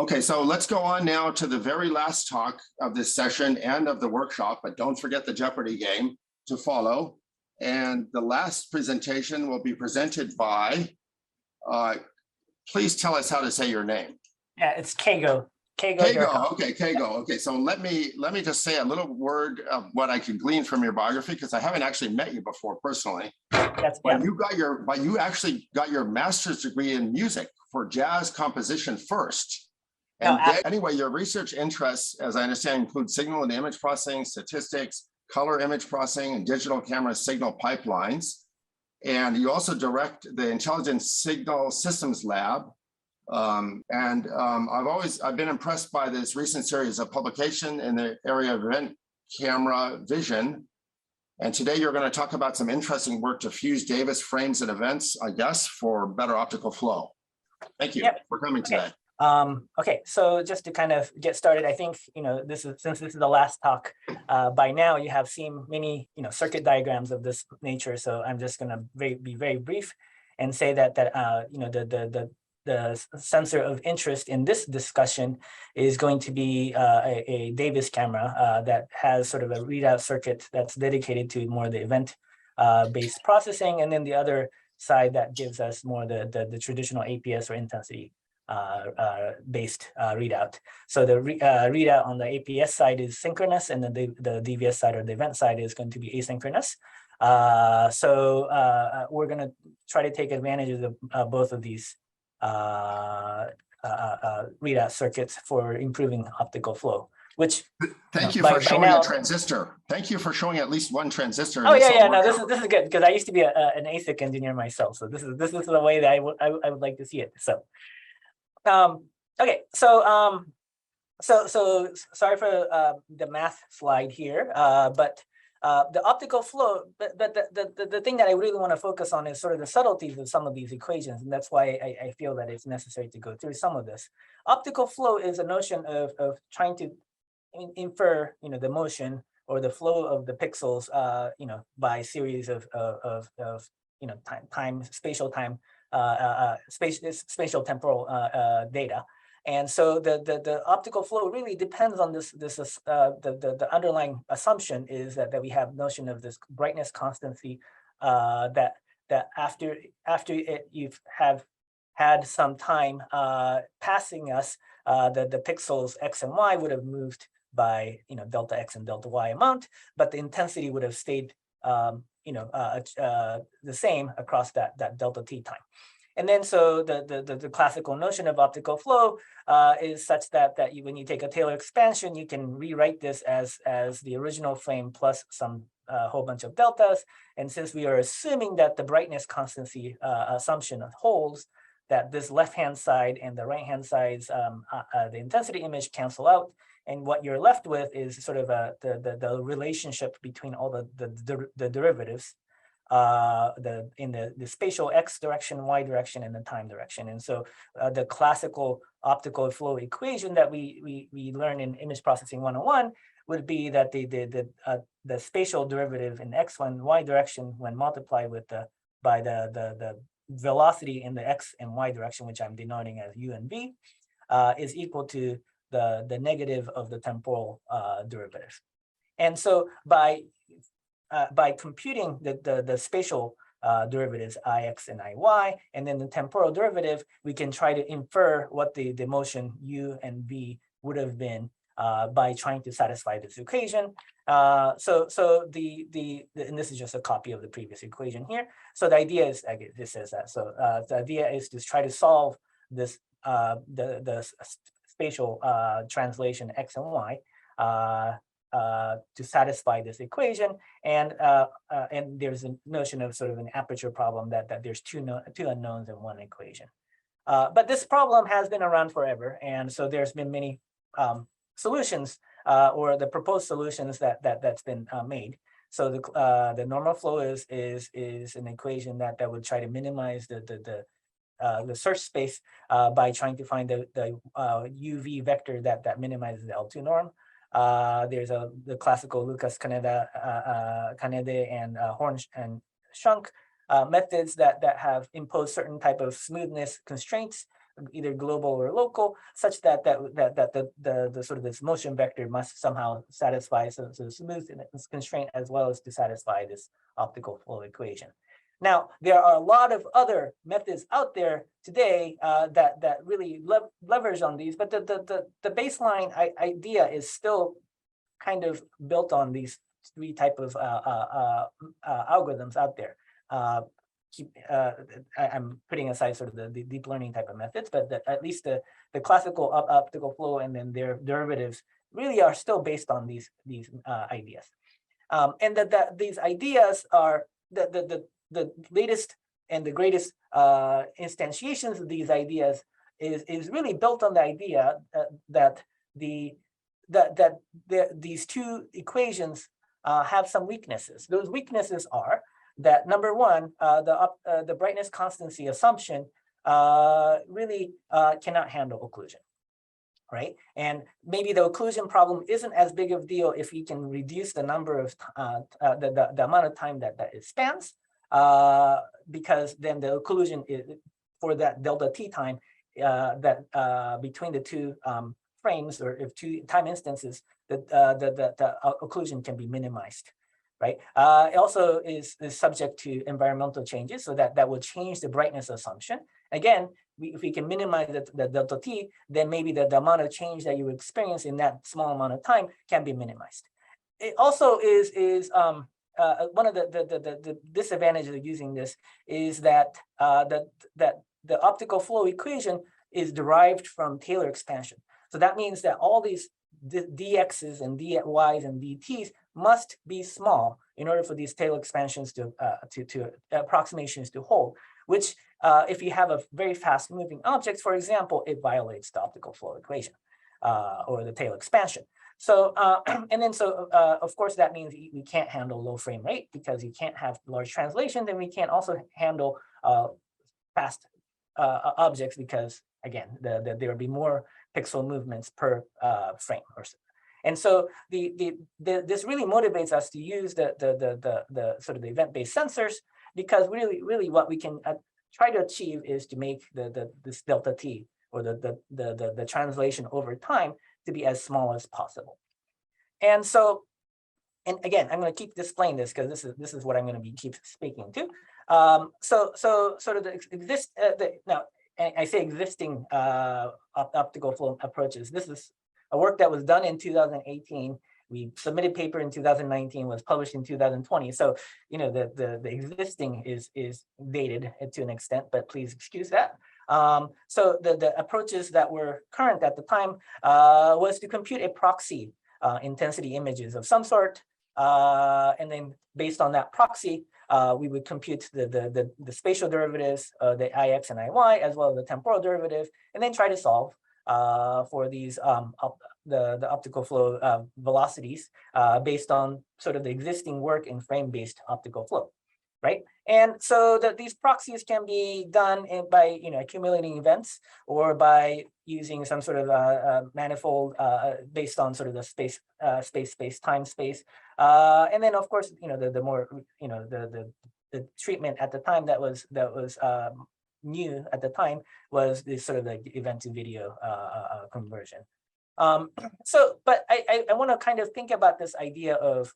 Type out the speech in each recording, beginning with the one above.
Okay, so let's go on now to the very last talk of this session and of the workshop, but don't forget the Jeopardy game to follow. And the last presentation will be presented by, please tell us how to say your name. Yeah, it's Keigo. Keigo, okay, Keigo. Okay, so let me just say a little word of what I can glean from your biography, because I haven't actually met you before personally. But you actually got your master's degree in music for jazz composition first. And anyway, your research interests, as I understand, include signal and image processing, statistics, color image processing, and digital camera signal pipelines. And you also direct the Intelligent Signal Systems Lab. I've been impressed by this recent series of publication in the area of event camera vision. And today you're going to talk about some interesting work to fuse Davis frames and events, I guess, for better optical flow. Thank you for coming today. Okay, so just to kind of get started, I think, since this is the last talk, by now you have seen many, circuit diagrams of this nature. So I'm just going to be very brief and say that the sensor of interest in this discussion is going to be a Davis camera that has sort of a readout circuit that's dedicated to more the event based processing, and then the other side that gives us more the traditional APS or intensity based readout. So the readout on the APS side is synchronous, and then the DVS side or the event side is going to be asynchronous. We're going to try to take advantage of both of these readout circuits for improving optical flow. Which thank you for showing a transistor. Thank you for showing at least one transistor. Oh yeah. No, this is good, because I used to be an ASIC engineer myself. So this is the way that I would like to see it. So. Okay, so sorry for the math slide here, but the optical flow, but the thing that I really want to focus on is sort of the subtleties of some of these equations, and that's why I feel that it's necessary to go through some of this. Optical flow is a notion of trying to infer, the motion or the flow of the pixels, by series of spatial-temporal data. And so the optical flow really depends on the underlying assumption is that we have notion of this brightness constancy that after you have had some time passing us, the pixels X and Y would have moved by delta X and delta Y amount, but the intensity would have stayed the same across that delta T time. And then so the classical notion of optical flow is such that when you take a Taylor expansion, you can rewrite this as the original frame plus some whole bunch of deltas. And since we are assuming that the brightness constancy assumption holds, that this left-hand side and the right-hand side's the intensity image cancel out, and what you're left with is sort of the relationship between all the derivatives in the spatial X direction, Y direction, and the time direction. And so the classical optical flow equation that we learn in image processing 101 would be that the spatial derivative in X and Y direction, when multiplied by the velocity in the X and Y direction, which I'm denoting as U and V, is equal to the negative of the temporal derivative. And so by computing the spatial derivatives Ix and Iy, and then the temporal derivative, we can try to infer what the motion U and V would have been by trying to satisfy this equation. And this is just a copy of the previous equation here. So the idea is, this says that. So the idea is to try to solve this the spatial translation X and Y to satisfy this equation, and there's a notion of sort of an aperture problem that there's two unknowns in one equation. But this problem has been around forever, and so there's been many solutions or the proposed solutions that's been made. So the normal flow is an equation that would try to minimize the search space by trying to find the UV vector that minimizes the L2 norm. There's the classical Lucas Kaneda and Horn and Schunk methods that have imposed certain type of smoothness constraints either global or local, such that the sort of this motion vector must somehow satisfy so smooth constraint as well as to satisfy this optical flow equation. Now, there are a lot of other methods out there today that really leverage on these, but the baseline idea is still kind of built on these three type of algorithms out there. I'm putting aside sort of the deep learning type of methods, but at least the classical optical flow and then their derivatives really are still based on these ideas. And these ideas are the latest and the greatest instantiations of these ideas is really built on the idea that these two equations have some weaknesses. Those weaknesses are that number one, the brightness constancy assumption really cannot handle occlusion, right? And maybe the occlusion problem isn't as big of a deal if we can reduce the number of the amount of time that it spans, because then the occlusion is for that delta t time between the two frames, or if two time instances, the occlusion can be minimized, right? It also is subject to environmental changes, so that will change the brightness assumption. Again, if we can minimize the delta t, then maybe the amount of change that you experience in that small amount of time can be minimized. It also is one of the disadvantages of using this is that the optical flow equation is derived from Taylor expansion. So that means that all these dx's and dy's and dt's must be small in order for these Taylor expansions to approximations to hold, which if you have a very fast moving object, for example, it violates the optical flow equation or the Taylor expansion. So, and then of course, that means we can't handle low frame rate because you can't have large translations, and we can't also handle fast objects because, again, there will be more pixel movements per frame or so. And so this really motivates us to use the sort of the event-based sensors, because really what we can try to achieve is to make this delta t, or the translation over time, to be as small as possible. And so, and again, I'm going to keep displaying this because this is what I'm going to keep speaking to. So sort of now I say existing optical flow approaches. This is a work that was done in 2018. We submitted paper in 2019, was published in 2020. So, you know, the existing is dated to an extent, but please excuse that. So the approaches that were current at the time was to compute a proxy intensity images of some sort. And then based on that proxy, we would compute the spatial derivatives, the Ix and Iy, as well as the temporal derivative, and then try to solve for these the optical flow velocities based on sort of the existing work in frame-based optical flow, right? And so these proxies can be done by accumulating events, or by using some sort of manifold based on sort of the space, time, space, and then of course the more the treatment at the time that was new at the time was this sort of the event to video conversion. So, but I want to kind of think about this idea of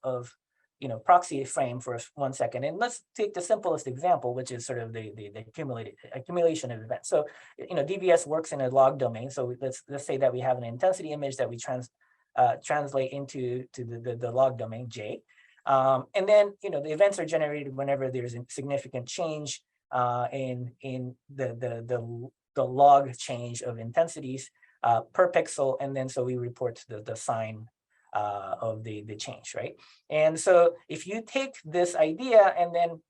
proxy frame for 1 second, and let's take the simplest example, which is sort of the accumulation of events. So DVS works in a log domain. So let's say that we have an intensity image that we translate into the log domain J, and then the events are generated whenever there's a significant change in the log change of intensities per pixel, and then so we report the sign of the change, right? And so if you take this idea and then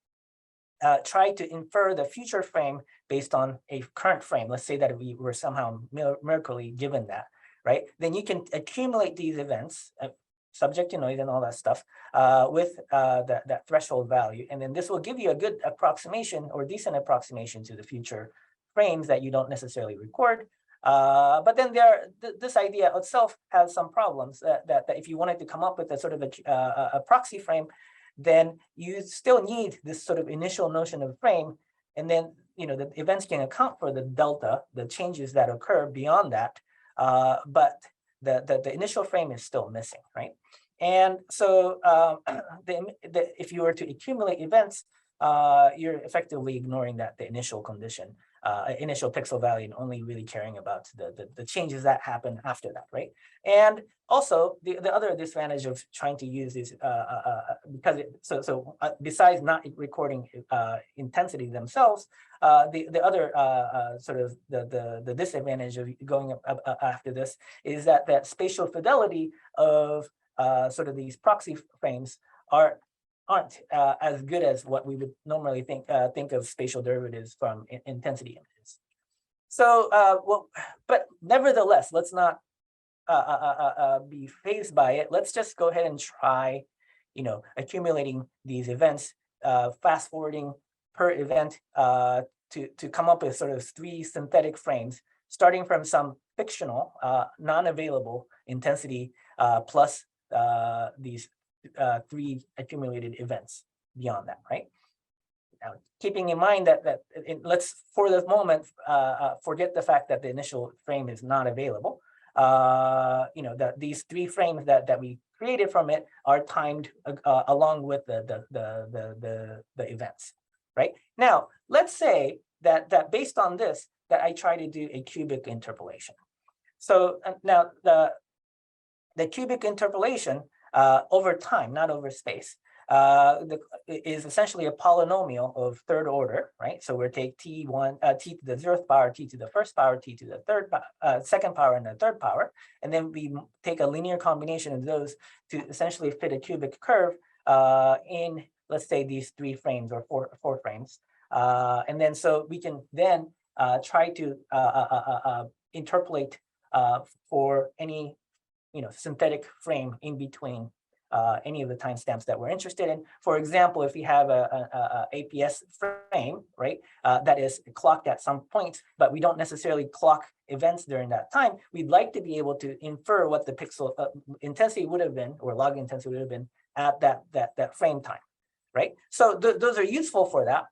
try to infer the future frame based on a current frame, let's say that we were somehow miraculously given that, right? Then you can accumulate these events, subject to noise and all that stuff, with that threshold value. And then this will give you a good approximation or decent approximation to the future frames that you don't necessarily record. But then this idea itself has some problems that if you wanted to come up with a sort of a proxy frame, then you still need this sort of initial notion of frame. And then the events can account for the delta, the changes that occur beyond that, but the initial frame is still missing, right? And so if you were to accumulate events, you're effectively ignoring the initial condition, initial pixel value, and only really caring about the changes that happen after that, right? And also the other disadvantage of trying to use these because besides not recording intensity themselves, the other sort of the disadvantage of going up after this is that spatial fidelity of sort of these proxy frames aren't as good as what we would normally think of spatial derivatives from intensity images. So, but nevertheless, let's not be fazed by it. Let's just go ahead and try, accumulating these events, fast forwarding per event to come up with sort of 3 synthetic frames, starting from some fictional, non-available intensity plus these 3 accumulated events beyond that, right? Now, keeping in mind that let's for the moment forget the fact that the initial frame is not available. That these 3 frames that we created from it are timed along with the events, right? Now, let's say that based on this, that I try to do a cubic interpolation. So now the cubic interpolation over time, not over space, is essentially a polynomial of 3rd order, right? So we'll take t1, t to the 0th power, t to the 1st power, t to the 2nd power, and the 3rd power, and then we take a linear combination of those to essentially fit a cubic curve in, let's say, these 3 frames or four frames, and then so we can then try to interpolate for any synthetic frame in between any of the timestamps that we're interested in. For example, if we have a APS frame, right, that is clocked at some point, but we don't necessarily clock events during that time, we'd like to be able to infer what the pixel intensity would have been, or log intensity would have been at that frame time, right? So those are useful for that.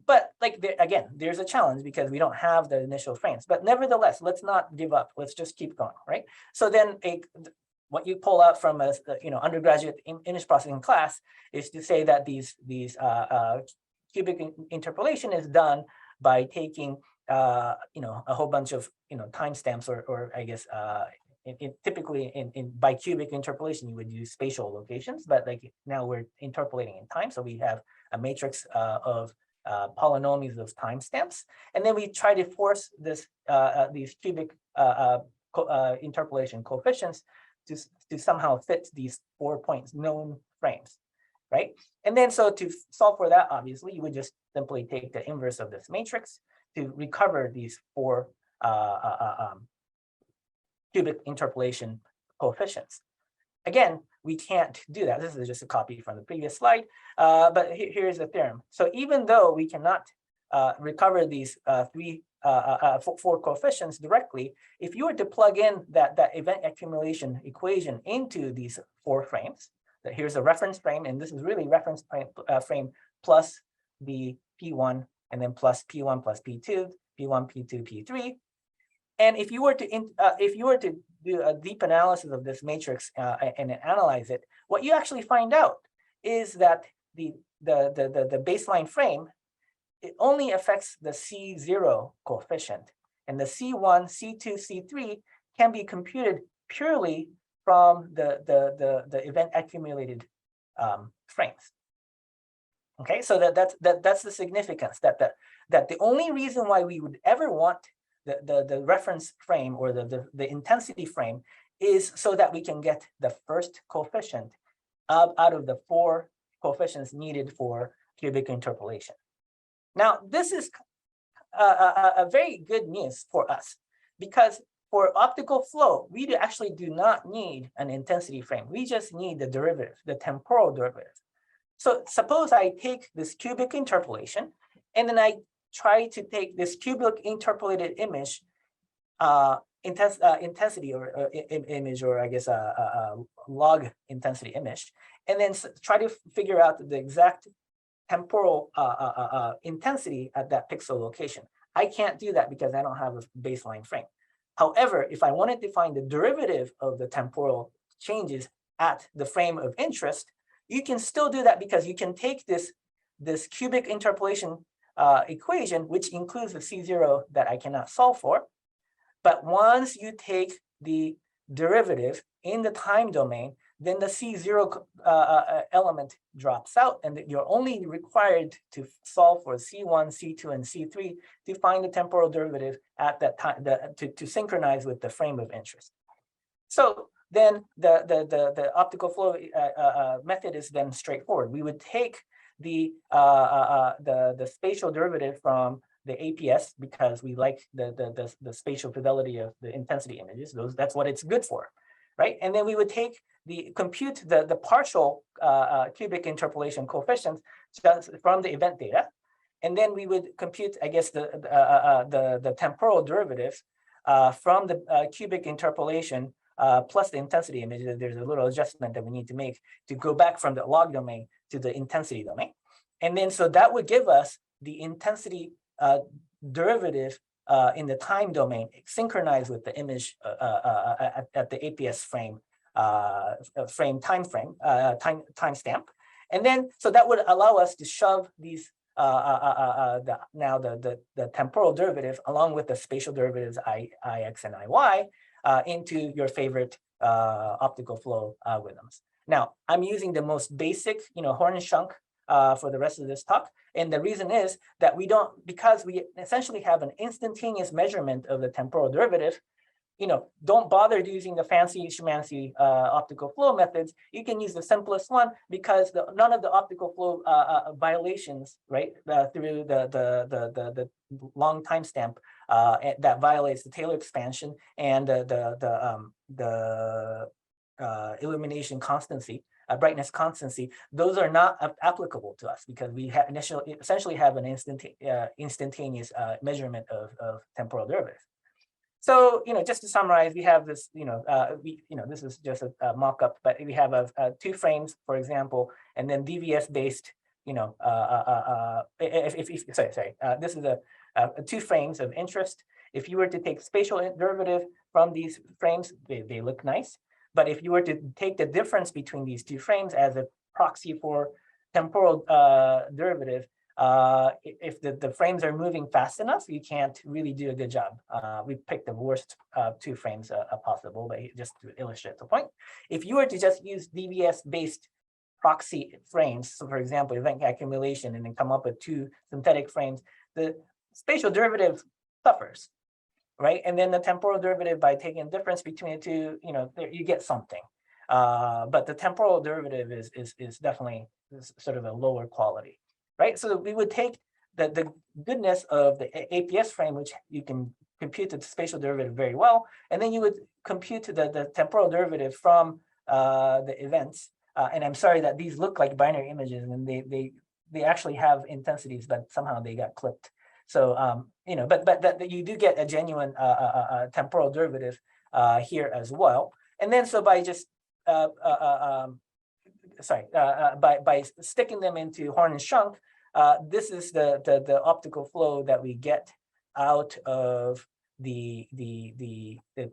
But again, there's a challenge because we don't have the initial frames. But nevertheless, let's not give up. Let's just keep going, right? So then what you pull out from a undergraduate image processing class is to say that these cubic interpolation is done by taking a whole bunch of timestamps, or I guess typically by cubic interpolation you would use spatial locations, but now we're interpolating in time, so we have a matrix of polynomials of timestamps, and then we try to force these cubic interpolation coefficients to somehow fit these 4 points known frames, right? And then so to solve for that, obviously, you would just simply take the inverse of this matrix to recover these 4 cubic interpolation coefficients. Again, we can't do that. This is just a copy from the previous slide, but here's the theorem. So even though we cannot recover these 4 coefficients directly, if you were to plug in that event accumulation equation into these 4 frames, that here's a reference frame, and this is really reference frame plus the P1, and then plus P1 plus P2, P1, P2, P3. And if you were to do a deep analysis of this matrix and analyze it, what you actually find out is that the baseline frame, it only affects the C0 coefficient, and the C1, C2, C3 can be computed purely from the event accumulated frames. Okay, so that's the significance, that the only reason why we would ever want the reference frame or the intensity frame is so that we can get the first coefficient out of the 4 coefficients needed for cubic interpolation. Now, this is a very good news for us, because for optical flow, we actually do not need an intensity frame. We just need the derivative, the temporal derivative. So suppose I take this cubic interpolation, and then I try to take this cubic interpolated image, intensity or image, or I guess a log intensity image, and then try to figure out the exact temporal intensity at that pixel location. I can't do that because I don't have a baseline frame. However, if I wanted to find the derivative of the temporal changes at the frame of interest, you can still do that because you can take this cubic interpolation equation, which includes the C0 that I cannot solve for. But once you take the derivative in the time domain, then the C0 element drops out, and you're only required to solve for C1, C2, and C3 to find the temporal derivative at that time to synchronize with the frame of interest. So then the optical flow method is then straightforward. We would take the spatial derivative from the APS because we like the spatial fidelity of the intensity images. That's what it's good for, right? And then we would compute the partial cubic interpolation coefficients just from the event data, and then we would compute, I guess, the temporal derivatives from the cubic interpolation plus the intensity image. There's a little adjustment that we need to make to go back from the log domain to the intensity domain, and then so that would give us the intensity derivative in the time domain synchronized with the image at the APS frame timestamp, and then so that would allow us to shove these the temporal derivative along with the spatial derivatives ix and iy into your favorite optical flow algorithms. Now I'm using the most basic, Horn and Schunck for the rest of this talk. And the reason is that because we essentially have an instantaneous measurement of the temporal derivative, don't bother using the fancy schmancy optical flow methods. You can use the simplest one because none of the optical flow violations, right, through the long timestamp that violates the Taylor expansion and the illumination constancy, brightness constancy, those are not applicable to us because we essentially have an instantaneous measurement of temporal derivative. So, just to summarize, we have this, this is just a mock-up, but we have two frames, for example, and then DVS-based, this is two frames of interest. If you were to take spatial derivative from these frames, they look nice. But if you were to take the difference between these two frames as a proxy for temporal derivative, if the frames are moving fast enough, you can't really do a good job. We picked the worst two frames possible, but just to illustrate the point. If you were to just use DVS-based proxy frames, so for example, event accumulation, and then come up with two synthetic frames, the spatial derivative suffers, right? And then the temporal derivative, by taking the difference between the two, you get something. But the temporal derivative is definitely sort of a lower quality. Right, so we would take the goodness of the APS frame, which you can compute the spatial derivative very well, and then you would compute the temporal derivative from the events. And I'm sorry that these look like binary images, and they actually have intensities, but somehow they got clipped. So but you do get a genuine temporal derivative here as well. And then so by just by sticking them into Horn and Schunck, this is the optical flow that we get out of the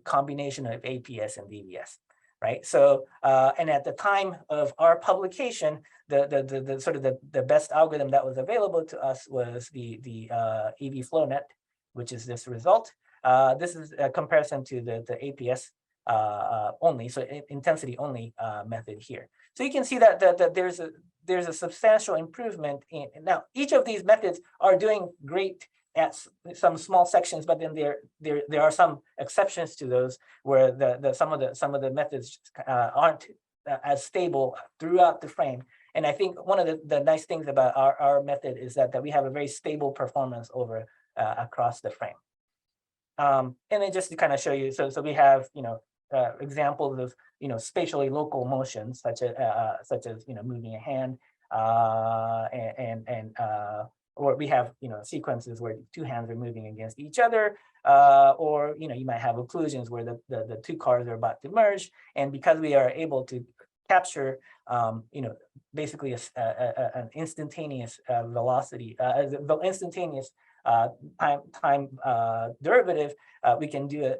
combination of APS and DVS, right? So and at the time of our publication, the sort of the best algorithm that was available to us was the EV flow net, which is this result. This is a comparison to the APS only, so intensity only method here. So you can see that there's a substantial improvement in. Now each of these methods are doing great at some small sections, but then there are some exceptions to those where some of the methods aren't as stable throughout the frame. And I think one of the nice things about our method is that we have a very stable performance over across the frame. And then just to kind of show you, so we have examples of spatially local motions such as moving a hand, or we have sequences where two hands are moving against each other, or you might have occlusions where the two cars are about to merge, and because we are able to capture, basically an instantaneous velocity, instantaneous time derivative, we can do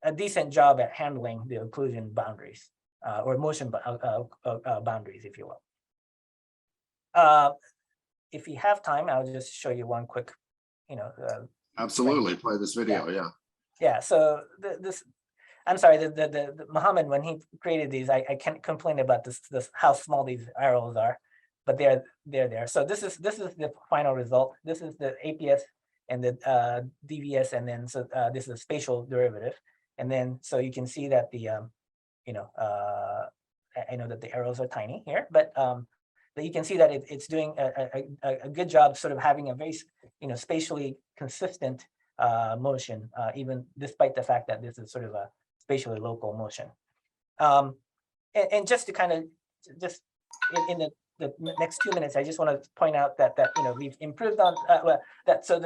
a decent job at handling the occlusion boundaries or motion boundaries, if you will. If you have time, I'll just show you one quick, Absolutely, play this video. Yeah. Yeah. So I'm sorry, the Muhammad, when he created these, I can't complain about this how small these arrows are, but they're there. So this is the final result. This is the APS and the DVS, and then so this is a spatial derivative, and then so you can see that the I know that the arrows are tiny here, but you can see that it's doing a good job, sort of having a very spatially consistent motion, even despite the fact that this is sort of a spatially local motion. And just to kind of in the next 2 minutes, I just want to point out that we've improved on that. So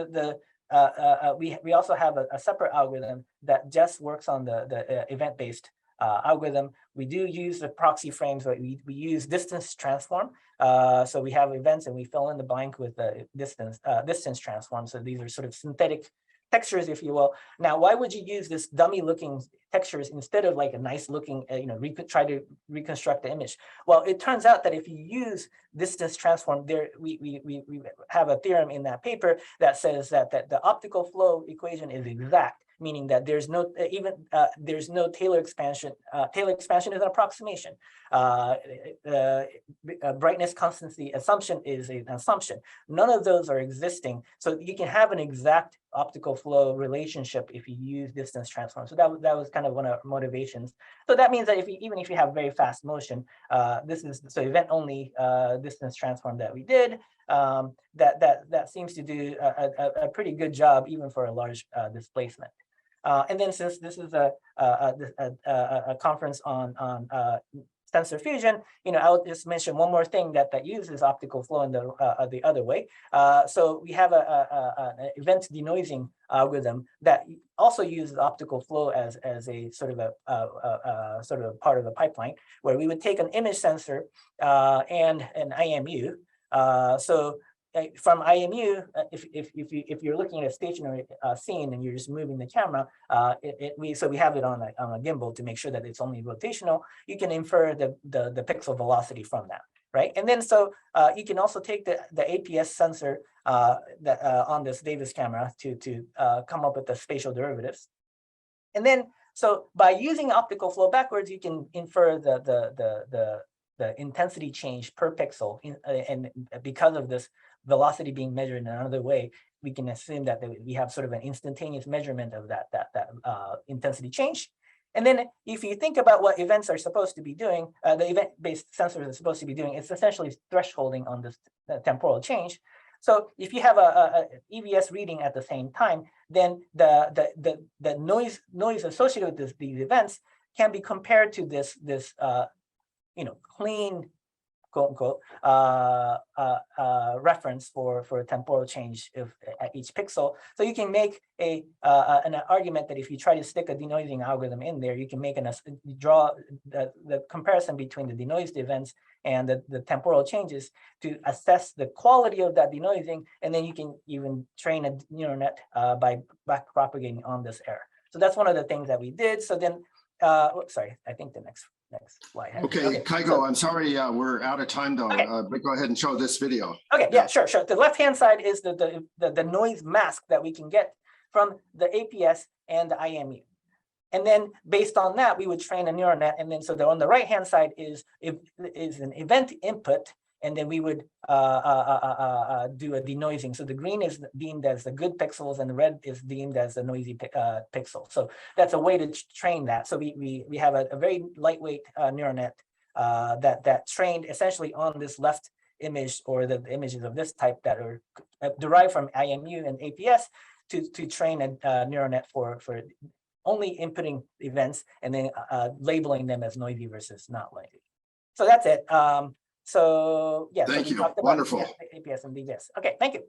we also have a separate algorithm that just works on the event-based algorithm. We do use the proxy frames, but we use distance transform. So we have events and we fill in the blank with the distance transform. So these are sort of synthetic textures, if you will. Now, why would you use this dummy looking textures instead of like a nice looking, try to reconstruct the image? Well, it turns out that if you use distance transform, there we have a theorem in that paper that says that the optical flow equation is exact, meaning that there's no there's no Taylor expansion. Taylor expansion is an approximation. Brightness constancy assumption is an assumption. None of those are existing. So you can have an exact optical flow relationship if you use distance transform. So that was kind of one of our motivations. So that means that even if you have very fast motion, this is so event only distance transform that we did. That seems to do a pretty good job even for a large displacement. And then since this is a conference on sensor fusion, I'll just mention one more thing that uses optical flow in the other way. So we have an event denoising algorithm that also uses optical flow as a sort of a part of the pipeline, where we would take an image sensor and an IMU. So from IMU, if you're looking at a stationary scene and you're just moving the camera, we have it on a gimbal to make sure that it's only rotational. You can infer the pixel velocity from that, right? And then so you can also take the APS sensor on this Davis camera to come up with the spatial derivatives. And then so by using optical flow backwards, you can infer the intensity change per pixel, and because of this velocity being measured in another way, we can assume that we have sort of an instantaneous measurement of that intensity change. And then if you think about what events are supposed to be doing, the event-based sensors are supposed to be doing, it's essentially thresholding on this temporal change. So if you have a EVS reading at the same time, then the noise associated with these events can be compared to this clean, quote unquote, reference for temporal change at each pixel. So you can make an argument that if you try to stick a denoising algorithm in there, you can make draw the comparison between the denoised events and the temporal changes to assess the quality of that denoising, and then you can even train a neural net by back propagating on this error. So that's one of the things that we did. So then, sorry, I think the next slide. Okay, Keigo, so, I'm sorry, we're out of time though, okay. But go ahead and show this video. Okay, yeah, sure. The left-hand side is the noise mask that we can get from the APS and the IMU. And then based on that, we would train a neural net. And then so on the right-hand side is an event input, and then we would do a denoising. So the green is deemed as the good pixels, and the red is deemed as the noisy pixel. So that's a way to train that. So we have a very lightweight neural net that trained essentially on this left image, or the images of this type that are derived from IMU and APS to train a neural net for only inputting events and then labeling them as noisy versus not noisy. So that's it. So yeah, thank so you. Wonderful. APS and DVS. Okay, thank you.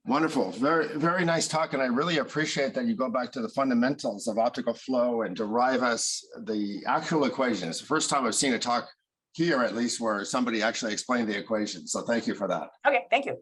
Wonderful. Very, very nice talk. And I really appreciate that you go back to the fundamentals of optical flow and derive us the actual equation. It's the first time I've seen a talk here, at least, where somebody actually explained the equation. So thank you for that. Okay, thank you.